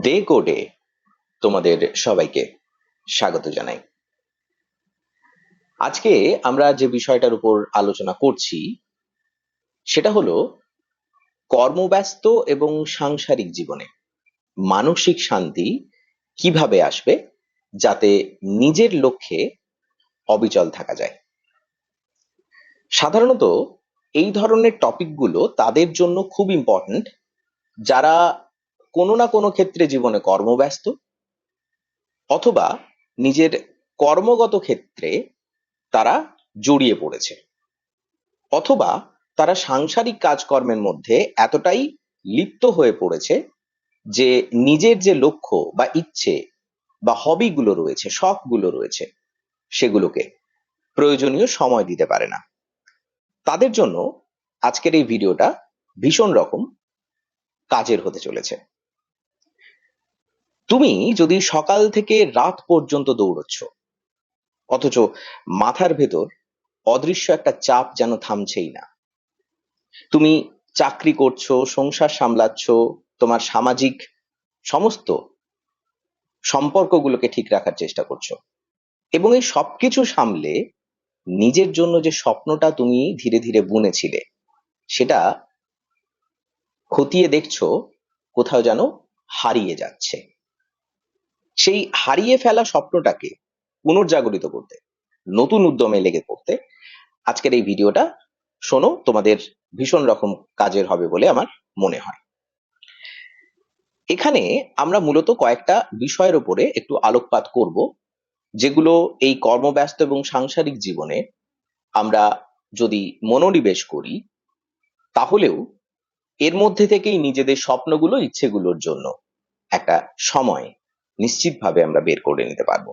Day কোডে তোমাদের সবাইকে স্বাগত জানাই। আজকে আমরা যে বিষয়টার উপর আলোচনা করছি সেটা হলো কর্মব্যস্ত এবং সাংসারিক জীবনে মানসিক শান্তি কিভাবে আসবে, যাতে নিজের লক্ষ্যে অবিচল থাকা যায়। সাধারণত এই ধরনের টপিকগুলো তাদের জন্য খুব ইম্পর্ট্যান্ট যারা কোনো না কোনো ক্ষেত্রে জীবনে কর্মব্যস্ত, অথবা নিজের কর্মগত ক্ষেত্রে তারা জড়িয়ে পড়েছে, অথবা তারা সাংসারিক কাজকর্মের মধ্যে এতটাই লিপ্ত হয়ে পড়েছে যে নিজের যে লক্ষ্য বা ইচ্ছে বা হবিগুলো রয়েছে, শখগুলো রয়েছে, সেগুলোকে প্রয়োজনীয় সময় দিতে পারে না। তাদের জন্য আজকের এই ভিডিওটা ভীষণ রকম কাজের হতে চলেছে। তুমি যদি সকাল থেকে রাত পর্যন্ত দৌড়চ্ছ, অথচ মাথার ভেতর অদৃশ্য একটা চাপ যেন থামছেই না, তুমি চাকরি করছো, সংসার সামলাচ্ছ, তোমার সামাজিক সমস্ত সম্পর্কগুলোকে ঠিক রাখার চেষ্টা করছো, এবং এই সবকিছু সামলে নিজের জন্য যে স্বপ্নটা তুমি ধীরে ধীরে বুনেছিলে সেটা খতিয়ে দেখছো কোথাও যেন হারিয়ে যাচ্ছে। সেই হারিয়ে ফেলা স্বপ্নটাকে পুনর্জাগরিত করতে, নতুন উদ্যমে লেগে পড়তে আজকের এই ভিডিওটা শোনো, তোমাদের ভীষণ রকম কাজের হবে বলে আমার মনে হয়। এখানে আমরা মূলত কয়েকটা বিষয়ের উপরে একটু আলোকপাত করব, যেগুলো এই কর্মব্যস্ত এবং সাংসারিক জীবনে আমরা যদি মনোনিবেশ করি তাহলেও এর মধ্যে থেকেই নিজেদের স্বপ্নগুলো, ইচ্ছেগুলোর জন্য একটা সময় নিশ্চিতভাবে আমরা বের করে নিতে পারবো।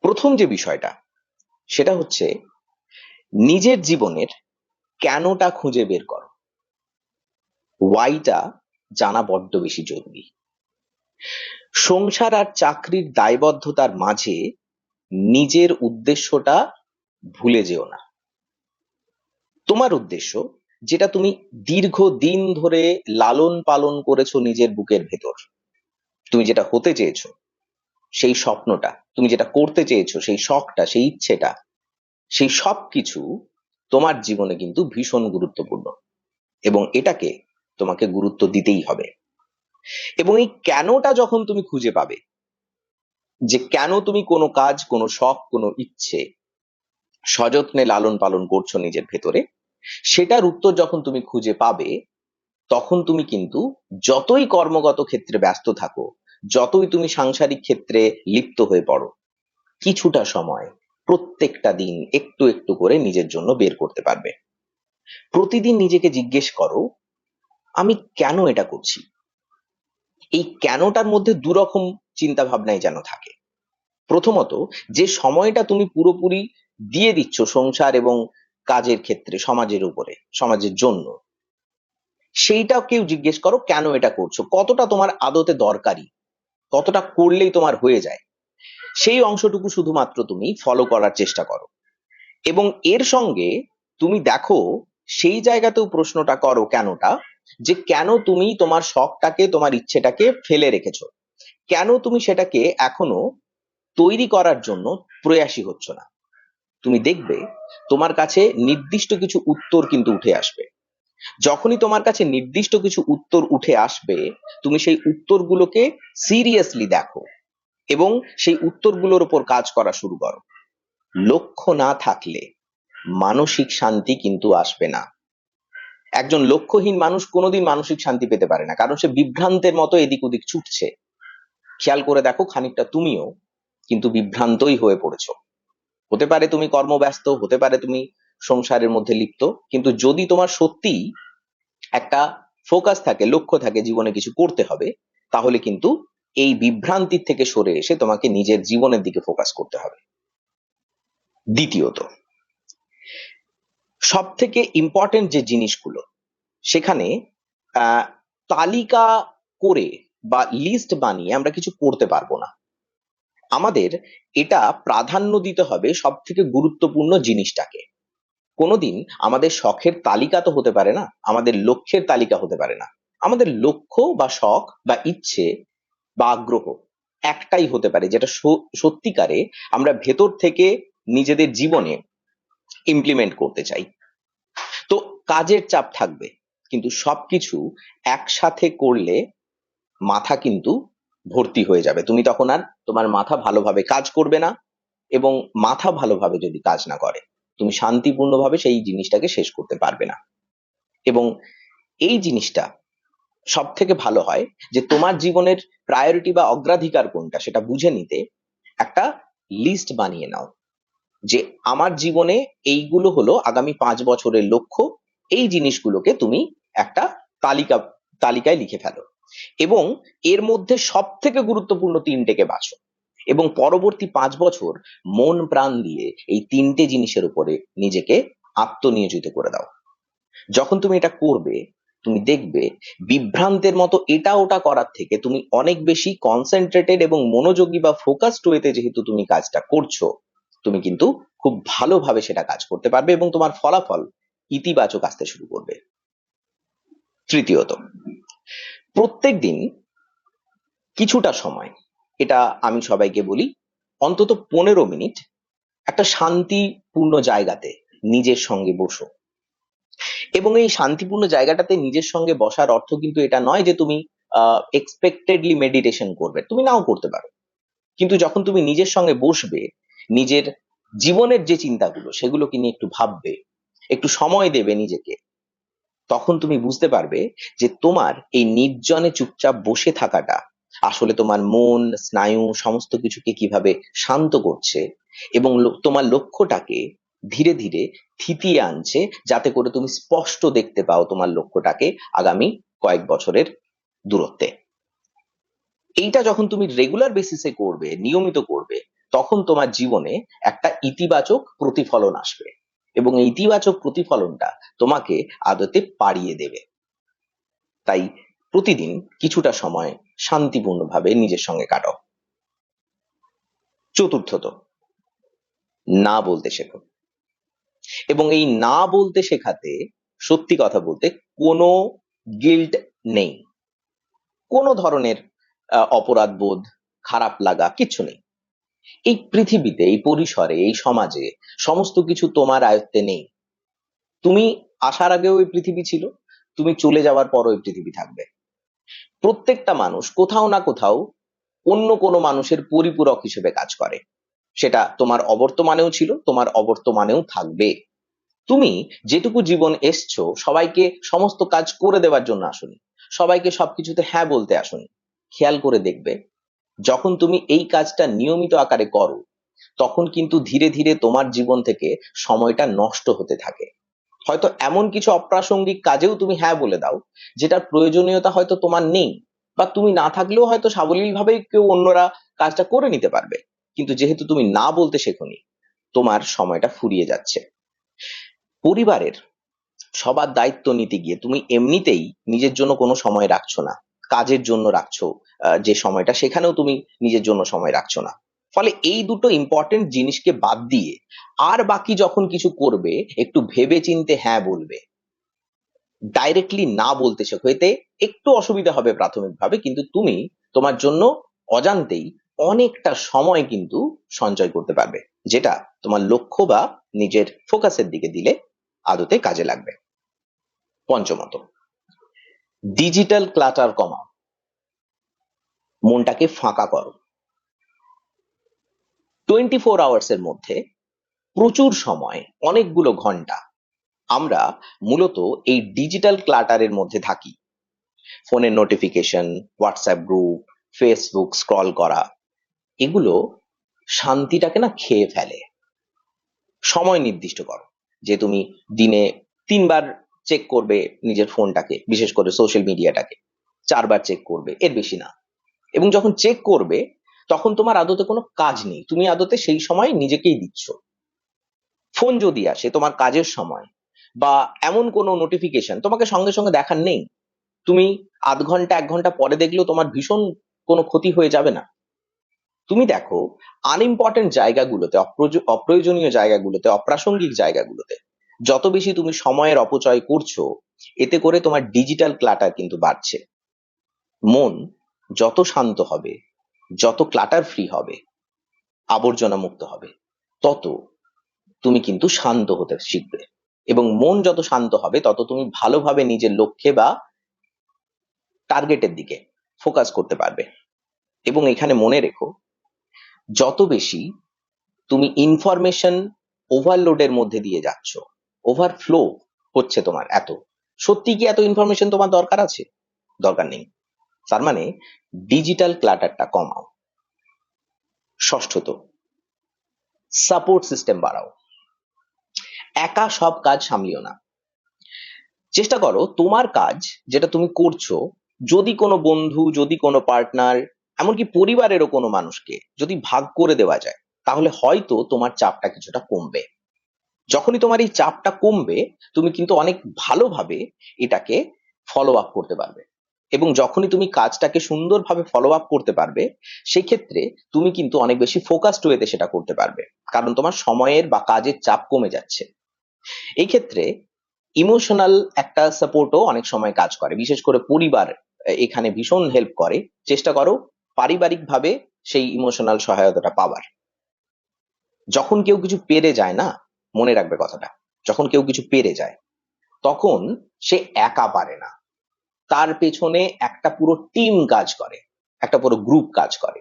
প্রথম যে বিষয়টা সেটা হচ্ছে নিজের জীবনের কেনটা খুঁজে বের করো। ওয়াইটা জানা বড্ড বেশি জরুরি। সংসার আর চাকরির দায়বদ্ধতার মাঝে নিজের উদ্দেশ্যটা ভুলে যেও না। তোমার উদ্দেশ্য, যেটা তুমি দীর্ঘদিন ধরে লালন পালন করেছো নিজের বুকের ভেতর, তুমি যেটা হতে চেয়েছো, সেই স্বপ্নটা, তুমি যেটা করতে চেয়েছো, সেই শখটা, সেই ইচ্ছেটা, সেই সব কিছু তোমার জীবনে কিন্তু ভীষণ গুরুত্বপূর্ণ, এবং এটাকে তোমাকে গুরুত্ব দিতেই হবে। এবং এই কেনটা যখন তুমি খুঁজে পাবে, যে কেন তুমি কোনো কাজ, কোনো শখ, কোনো ইচ্ছে সযত্নে লালন পালন করছো নিজের ভেতরে, সেটার উত্তর যখন তুমি খুঁজে পাবে, তখন তুমি কিন্তু যতই কর্মগত ক্ষেত্রে ব্যস্ত থাকো, যতই তুমি সাংসারিক ক্ষেত্রে লিপ্ত হয়ে পড়ো, কিছুটা সময় প্রত্যেকটা দিন একটু একটু করে নিজের জন্য বের করতে পারবে। প্রতিদিন নিজেকে জিজ্ঞেস করো, আমি কেন এটা করছি। এই কেনটার মধ্যে দুরকম চিন্তা ভাবনাই যেন থাকে। প্রথমত, যে সময়টা তুমি পুরোপুরি দিয়ে দিচ্ছ সংসার এবং কাজের ক্ষেত্রে, সমাজের উপরে, সমাজের জন্য, সেইটাও কেউ জিজ্ঞেস করো কেন এটা করছো, কতটা তোমার আদতে দরকারি, কতটা করলেই তোমার হয়ে যায়, সেই অংশটুকু শুধুমাত্র তুমি ফলো করার চেষ্টা করো। এবং এর সঙ্গে তুমি দেখো, সেই জায়গাতেও প্রশ্নটা করো কেনটা, যে কেন তুমি তোমার শখটাকে, তোমার ইচ্ছেটাকে ফেলে রেখেছো, কেন তুমি সেটাকে এখনো তৈরি করার জন্য প্রয়াসী হচ্ছ না। তুমি দেখবে তোমার কাছে নির্দিষ্ট কিছু উত্তর কিন্তু উঠে আসবে। যখনই তোমার কাছে নির্দিষ্ট কিছু উত্তর উঠে আসবে, তুমি সেই উত্তরগুলোকে সিরিয়াসলি দেখো এবং সেই উত্তরগুলোর উপর কাজ করা শুরু করো। লক্ষ্য না থাকলে মানসিক শান্তি কিন্তু আসবে না। একজন লক্ষ্যহীন মানুষ কোনোদিন মানসিক শান্তি পেতে পারে না, কারণ সে বিভ্রান্তের মতো এদিক ওদিক ছুটছে। খেয়াল করে দেখো, খানিকটা তুমিও কিন্তু বিভ্রান্তই হয়ে পড়েছো। হতে পারে তুমি কর্মব্যস্ত, হতে পারে তুমি সংসারের মধ্যে লিপ্ত, কিন্তু যদি তোমার সত্যি একটা ফোকাস থাকে, লক্ষ্য থাকে, জীবনে কিছু করতে হবে, তাহলে কিন্তু এই বিভ্রান্তির থেকে সরে এসে তোমাকে নিজের জীবনের দিকে ফোকাস করতে হবে। দ্বিতীয়ত, সব থেকে ইম্পর্টেন্ট যে জিনিসগুলো, সেখানে তালিকা করে বা লিস্ট বানিয়ে আমরা কিছু করতে পারবো না। আমাদের এটা প্রাধান্য দিতে হবে সব থেকে গুরুত্বপূর্ণ জিনিসটাকে। কোনোদিন আমাদের শখের তালিকা তো হতে পারে না, আমাদের লক্ষ্যের তালিকা হতে পারে না। আমাদের লক্ষ্য বা শখ বা ইচ্ছে বা আগ্রহ একটাই হতে পারে, যেটা সত্যিকারে আমরা ভেতর থেকে নিজেদের জীবনে ইমপ্লিমেন্ট করতে চাই। তো কাজের চাপ থাকবে, কিন্তু সবকিছু একসাথে করলে মাথা কিন্তু ভর্তি হয়ে যাবে। তুমি তখন আর তোমার মাথা ভালোভাবে কাজ করবে না, এবং মাথা ভালোভাবে যদি কাজ না করে, তুমি শান্তিপূর্ণভাবে সেই জিনিসটাকে শেষ করতে পারবে না। এবং এই জিনিসটা সব থেকে ভালো হয় যে তোমার জীবনের প্রায়োরিটি বা অগ্রাধিকার কোনটা সেটা বুঝে নিতে একটা লিস্ট বানিয়ে নাও, যে আমার জীবনে এইগুলো হলো আগামী 5 বছরের লক্ষ্য। এই জিনিসগুলোকে তুমি একটা তালিকা তালিকায় লিখে ফেলো, এবং এর মধ্যে সব থেকে গুরুত্বপূর্ণ তিনটেকে বাছো, এবং পরবর্তী 5 বছর মন প্রাণ দিয়ে এই তিনটে জিনিসের উপরে নিজেকে আত্মনিয়োজিত করে দাও। যখন তুমি এটা করবে, তুমি দেখবে বিভ্রান্তের মতো এটা ওটা করার থেকে তুমি অনেক বেশি কনসেন্ট্রেটেড এবং মনোযোগী বা ফোকাসড ওয়েতে যেহেতু তুমি কাজটা করছো, তুমি কিন্তু খুব ভালোভাবে সেটা কাজ করতে পারবে এবং তোমার ফলাফল ইতিবাচক আসতে শুরু করবে। তৃতীয়ত, প্রত্যেকদিন কিছুটা সময়, এটা আমি সবাইকে বলি, অন্তত 15 মিনিট একটা শান্তিপূর্ণ জায়গাতে নিজের সঙ্গে বসো। এবং এই শান্তিপূর্ণ জায়গাটাতে নিজের সঙ্গে বসার অর্থ কিন্তু এটা নয় যে তুমি এক্সপেক্টেডলি মেডিটেশন করবে, তুমি নাও করতে পারো। কিন্তু যখন তুমি নিজের সঙ্গে বসবে, নিজের জীবনের যে চিন্তাগুলো সেগুলোকে নিয়ে একটু ভাববে, একটু সময় দেবে নিজেকে, তখন তুমি বুঝতে পারবে যে তোমার এই নির্জনে চুপচাপ বসে থাকাটা আসলে তোমার মন, স্নায়ু সমস্ত কিছুকে কিভাবে শান্ত করছে, এবং তোমার লক্ষ্যটাকে ধীরে ধীরে থিতিয়ে আনছে, যাতে করে তুমি স্পষ্ট দেখতে পাও তোমার লক্ষ্যটাকে আগামী কয়েক বছরের দূরত্বে। এইটা যখন তুমি রেগুলার বেসিসে করবে, নিয়মিত করবে, তখন তোমার জীবনে একটা ইতিবাচক প্রতিফলন আসবে, এবং এই ইতিবাচক প্রতিফলনটা তোমাকে আদতে পাড়িয়ে দেবে। তাই প্রতিদিন কিছুটা সময় শান্তিপূর্ণভাবে নিজের সঙ্গে কাটাও। চতুর্থত, না বলতে শেখো। এবং এই না বলতে শেখাতে, সত্যি কথা বলতে, কোনো গিল্ট নেই, কোনো ধরনের অপরাধ বোধ, খারাপ লাগা কিচ্ছু নেই। এই পৃথিবীতে, এই পরিসরে, এই সমাজে সমস্ত কিছু তোমার আয়ত্তে নেই। তুমি আসার আগেও এই পৃথিবী ছিল, তুমি চলে যাওয়ার পরও এই পৃথিবী থাকবে। প্রত্যেকটা মানুষ কোথাও না কোথাও অন্য কোনো মানুষের পরিপূরক হিসেবে কাজ করে, সেটা তোমার অবর্তমানেও ছিল, তোমার অবর্তমানেও থাকবে। তুমি যেটুকু জীবন এসছো, সবাইকে সমস্ত কাজ করে দেওয়ার জন্য আসোনি, সবাইকে সবকিছুতে হ্যাঁ বলতে আসোনি। খেয়াল করে দেখবে, যখন তুমি এই কাজটা নিয়মিত আকারে করো, তখন কিন্তু ধীরে ধীরে তোমার জীবন থেকে সময়টা নষ্ট হতে থাকে। হয়তো এমন কিছু অপ্রাসঙ্গিক কাজেও তুমি হ্যাঁ বলে দাও, যেটার প্রয়োজনীয়তা হয়তো তোমার নেই, বা তুমি না থাকলেও হয়তো সাবলীলভাবে কেউ অন্যরা কাজটা করে নিতে পারবে। কিন্তু যেহেতু তুমি না বলতে শেখোনি, তোমার সময়টা ফুরিয়ে যাচ্ছে। পরিবারের সবার দায়িত্ব নিতে গিয়ে তুমি এমনিতেই নিজের জন্য কোনো সময় রাখছো না, কাজের জন্য রাখছো যে সময়টা, সেখানেও তুমি নিজের জন্য সময় রাখছো না। ফলে এই দুটো ইম্পর্টেন্ট জিনিসকে বাদ দিয়ে আর বাকি যখন কিছু করবে, একটু ভেবে চিন্তে হ্যাঁ বলবে। ডাইরেক্টলি না বলতে শেখো, এতে একটু অসুবিধা হবে প্রাথমিকভাবে, কিন্তু তুমি তোমার জন্য অজান্তেই অনেকটা সময় কিন্তু সঞ্চয় করতে পারবে, যেটা তোমার লক্ষ্য বা নিজের ফোকাসের দিকে দিলে আদতে কাজে লাগবে। পঞ্চমত, ডিজিটাল ক্লাটার কমাও, মনটাকে ফাঁকা করো। 24 আওয়ার্স এর মধ্যে প্রচুর সময়, অনেকগুলো ঘন্টা আমরা মূলত এই ডিজিটাল ক্লাটারের মধ্যে থাকি। ফোনের notification, WhatsApp group, Facebook scroll করা, এগুলো শান্তিটাকে না খেয়ে ফেলে। সময় নির্দিষ্ট করো, যে তুমি দিনে 3বার চেক করবে নিজের ফোনটাকে, বিশেষ করে সোশ্যাল মিডিয়াটাকে 4বার চেক করবে, এর বেশি না। এবং যখন চেক করবে, তখন তোমার আদতে কোনো কাজ নেই, তুমি আদতে সেই সময় নিজেকেই দিচ্ছ। ফোন যদি আসে তোমার কাজের সময়, বা এমন কোনো নোটিফিকেশন তোমাকে সঙ্গে সঙ্গে দেখার নেই, তুমি আধ ঘন্টা 1 ঘন্টা পরে দেখলেও তোমার ভীষণ কোনো ক্ষতি হয়ে যাবে না। তুমি দেখো, আনইম্পর্টেন্ট জায়গাগুলোতে, অপ্রয়োজনীয় জায়গাগুলোতে, অপ্রাসঙ্গিক জায়গাগুলোতে যত বেশি তুমি সময়ের অপচয় করছো, এতে করে তোমার ডিজিটাল ক্লাটার কিন্তু বাড়ছে। মন যত শান্ত হবে, যত ক্লাটার ফ্রি হবে, আবর্জনা মুক্ত হবে, তত তুমি কিন্তু শান্ত হতে শিখবে। এবং মন যত শান্ত হবে, তত তুমি ভালোভাবে নিজের লক্ষ্যে বা টার্গেটের দিকে ফোকাস করতে পারবে। এবং এখানে মনে রেখো, যত বেশি তুমি ইনফরমেশন ওভারলোডের মধ্যে দিয়ে যাচ্ছ, ওভারফ্লো হচ্ছে তোমার, সত্যি কি এত ইনফরমেশন তোমার দরকার আছে? দরকার নেই। তার মানে ডিজিটাল ক্লাটারটা কমাও। ষষ্ঠত, সাপোর্ট সিস্টেম বাড়াও। একা সব কাজ সামলিও না। চেষ্টা করো তোমার কাজ যেটা তুমি করছো, যদি কোনো বন্ধু, যদি কোনো পার্টনার, এমনকি পরিবারেরও কোনো মানুষকে যদি ভাগ করে দেওয়া যায়, তাহলে হয়তো তোমার চাপটা কিছুটা কমবে। যখনই তোমার এই চাপটা কমবে, তুমি কিন্তু অনেক ভালোভাবে এটাকে ফলো আপ করতে পারবে। এবং যখনই তুমি কাজটাকে সুন্দরভাবে ফলো আপ করতে পারবে, সেক্ষেত্রে তুমি কিন্তু অনেক বেশি ফোকাসড ওয়েতে সেটা করতে পারবে, কারণ তোমার সময়ের বা কাজের চাপ কমে যাচ্ছে। এই ক্ষেত্রে ইমোশনাল একটা সাপোর্টও অনেক সময় কাজ করে, বিশেষ করে পরিবার এখানে ভীষণ হেল্প করে। চেষ্টা করো পারিবারিকভাবে সেই ইমোশনাল সহায়তাটা পাওয়ার। যখন কেউ কিছু পেরে যায় না, মনে রাখবে কথাটা, যখন কেউ কিছু পেরে যায়, তখন সে একা পারে না, তার পেছনে একটা পুরো টিম কাজ করে, একটা পুরো গ্রুপ কাজ করে।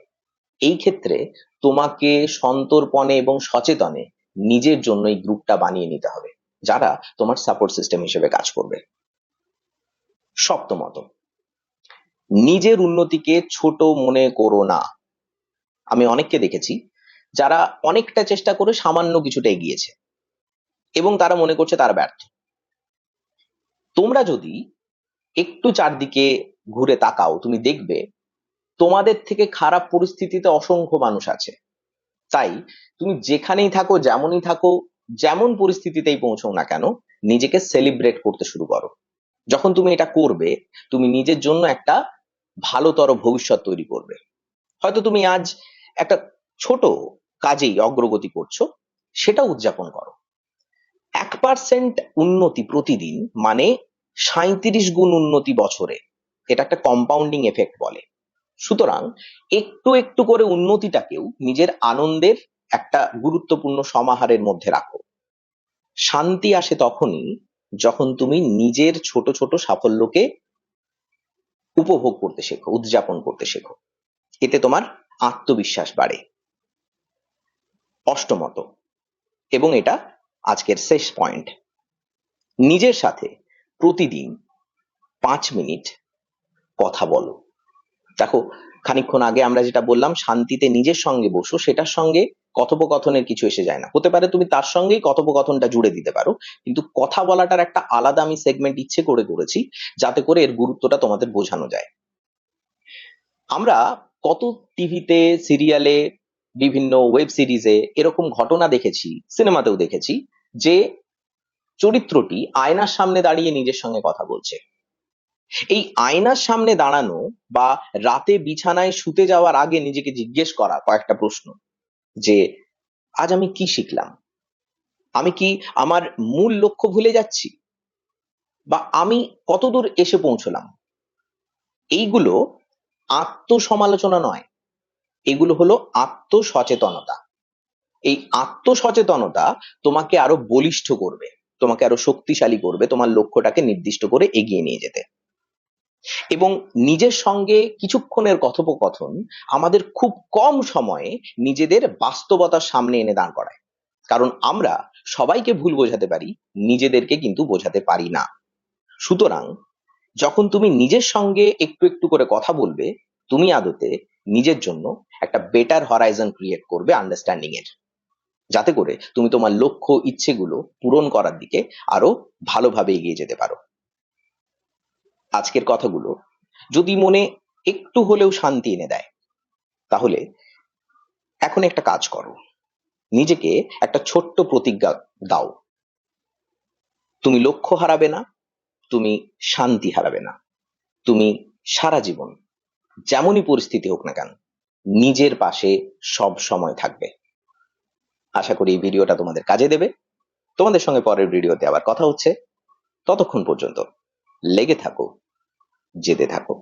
এই ক্ষেত্রে তোমাকে সন্তর্পণে এবং সচেতনে নিজের জন্য এই গ্রুপটা বানিয়ে নিতে হবে, যারা তোমার সাপোর্ট সিস্টেম হিসেবে কাজ করবে। সপ্তমত, নিজের উন্নতিকে ছোট মনে করো না। আমি অনেককে দেখেছি যারা অনেকটা চেষ্টা করে সামান্য কিছুটা এগিয়েছে এবং তারা মনে করছে তারা ব্যর্থ। তোমরা যদি একটু চারদিকে ঘুরে তাকাও, তুমি দেখবে তোমাদের থেকে খারাপ পরিস্থিতিতে অসংখ্য মানুষ আছে। তাই তুমি যেখানেই থাকো, যেমনই থাকো, যেমন পরিস্থিতিতেই পৌঁছও না কেন, নিজেকে সেলিব্রেট করতে শুরু করো। যখন তুমি এটা করবে, তুমি নিজের জন্য একটা ভালোতর ভবিষ্যৎ তৈরি করবে। হয়তো তুমি আজ একটা ছোট কাজেই অগ্রগতি করছো, সেটা উদযাপন করো। 1% উন্নতি প্রতিদিন মানে 37 গুণ উন্নতি বছরে। এটা একটা কম্পাউন্ডিং এফেক্ট বলে। সুতরাং একটু একটু করে উন্নতিটাকেও নিজের আনন্দের একটা গুরুত্বপূর্ণ সমাহারের মধ্যে রাখো। শান্তি আসে তখনই যখন তুমি নিজের ছোট ছোট সাফল্যকে উপভোগ করতে শেখো, উদযাপন করতে শেখো। এতে তোমার আত্মবিশ্বাস বাড়ে। অষ্টমত, এবং এটা আজকের শেষ পয়েন্ট, নিজের সাথে প্রতিদিন 5 মিনিট কথা বলো। দেখো, খানিকক্ষণ আগে আমরা যেটা বললাম, শান্তিতে নিজের সঙ্গে বসো, সেটার সঙ্গে কথোপকথনের কিছু এসে যায় না। হতে পারে তুমি তার সঙ্গেই কথোপকথনটা জুড়ে দিতে পারো, কিন্তু কথা বলাটার একটা আলাদা আমি সেগমেন্ট ইচ্ছে করে করেছি, যাতে করে এর গুরুত্বটা তোমাদের বোঝানো যায়। আমরা কত টিভিতে, সিরিয়ালে, বিভিন্ন ওয়েব সিরিজে এরকম ঘটনা দেখেছি, সিনেমাতেও দেখেছি, যে চরিত্রটি আয়নার সামনে দাঁড়িয়ে নিজের সঙ্গে কথা বলছে। এই আয়নার সামনে দাঁড়ানো বা রাতে বিছানায় শুতে যাওয়ার আগে নিজেকে জিজ্ঞেস করা কয়েকটা প্রশ্ন, যে আজ আমি কি শিখলাম, আমি কি আমার মূল লক্ষ্য ভুলে যাচ্ছি, বা আমি কতদূর এসে পৌঁছলাম। এইগুলো আত্মসমালোচনা নয়, এগুলো হলো আত্মসচেতনতা। এই আত্মসচেতনতা তোমাকে আরো বলিষ্ঠ করবে, তোমাকে আরো শক্তিশালী করবে, তোমার লক্ষ্যটাকে নির্দিষ্ট করে এগিয়ে নিয়ে যেতে। এবং নিজের সঙ্গে কিছুক্ষণের কথোপকথন আমাদের খুব কম সময়ে নিজেদের বাস্তবতার সামনে এনে দাঁড় করায়। কারণ আমরা সবাইকে ভুল বোঝাতে পারি, নিজেদেরকে কিন্তু বোঝাতে পারি না। সুতরাং যখন তুমি নিজের সঙ্গে একটু একটু করে কথা বলবে, তুমি আদতে নিজের জন্য একটা বেটার হরাইজন ক্রিয়েট করবে আন্ডারস্ট্যান্ডিং এর, যাতে করে তুমি তোমার লক্ষ্য, ইচ্ছেগুলো পূরণ করার দিকে আরো ভালোভাবে এগিয়ে যেতে পারো। আজকের কথাগুলো যদি মনে একটু হলেও শান্তি এনে দেয়, তাহলে এখন একটা কাজ করো, নিজেকে একটা ছোট্ট প্রতিজ্ঞা দাও। তুমি লক্ষ্য হারাবে না, তুমি শান্তি হারাবে না, তুমি সারা জীবন যেমনই পরিস্থিতি হোক না কেন নিজের পাশে সব সময় থাকবে। আশা করি এই ভিডিওটা তোমাদের কাজে দেবে। তোমাদের সঙ্গে পরের ভিডিওতে আবার কথা হচ্ছে। ততক্ষণ পর্যন্ত লেগে থাকো, যেতে থাকো।